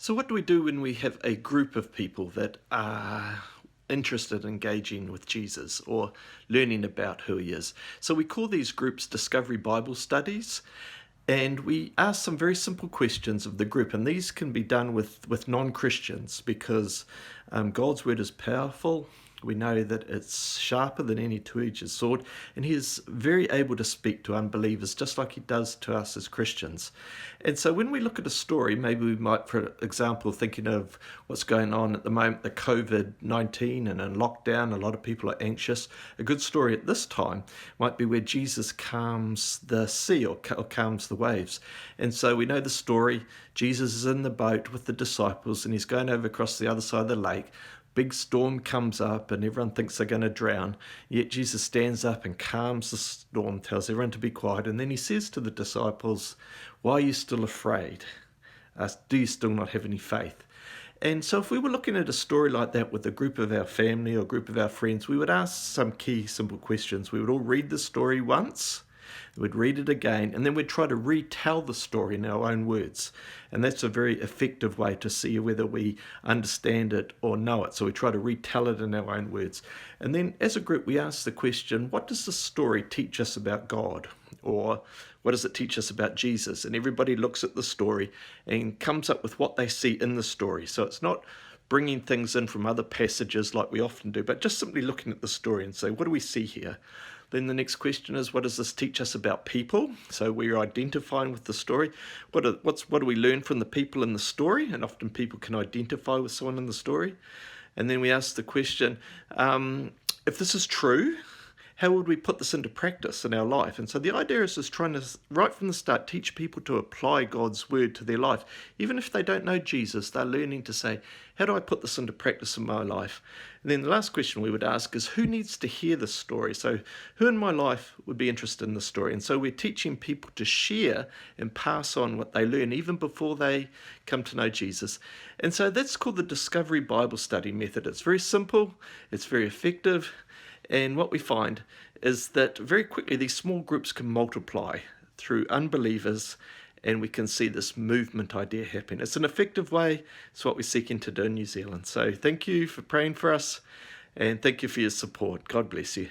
So what do we do when we have a group of people that are interested in engaging with Jesus or learning about who he is? So we call these groups Discovery Bible Studies, and we ask some very simple questions of the group, and these can be done with non-Christians because God's word is powerful. We know that it's sharper than any two-edged sword, and he is very able to speak to unbelievers just like he does to us as Christians. And so when we look at a story, maybe we might, for example, thinking of what's going on at the moment, the COVID-19 and in lockdown, a lot of people are anxious. A good story at this time might be where Jesus calms the sea or calms the waves. And so we know the story. Jesus is in the boat with the disciples and he's going over across the other side of the lake. Big storm comes up and everyone thinks they're going to drown. Yet Jesus stands up and calms the storm, tells everyone to be quiet. And then he says to the disciples, "Why are you still afraid? Do you still not have any faith?" And so if we were looking at a story like that with a group of our family or a group of our friends, we would ask some key simple questions. We would all read the story once. We'd read it again, and then we'd try to retell the story in our own words. And that's a very effective way to see whether we understand it or know it. So we try to retell it in our own words. And then as a group, we ask the question, what does the story teach us about God? Or what does it teach us about Jesus? And everybody looks at the story and comes up with what they see in the story. So it's not bringing things in from other passages like we often do, but just simply looking at the story and say, what do we see here? Then the next question is, what does this teach us about people? So we're identifying with the story. What do we learn from the people in the story? And often people can identify with someone in the story. And then we ask the question, if this is true, how would we put this into practice in our life? And so the idea is trying to, right from the start, teach people to apply God's word to their life. Even if they don't know Jesus, they're learning to say, how do I put this into practice in my life? And then the last question we would ask is, who needs to hear this story? So who in my life would be interested in this story? And so we're teaching people to share and pass on what they learn even before they come to know Jesus. And so that's called the Discovery Bible Study method. It's very simple, it's very effective. And what we find is that very quickly these small groups can multiply through unbelievers, and we can see this movement idea happen. It's an effective way. It's what we're seeking to do in New Zealand. So thank you for praying for us, and thank you for your support. God bless you.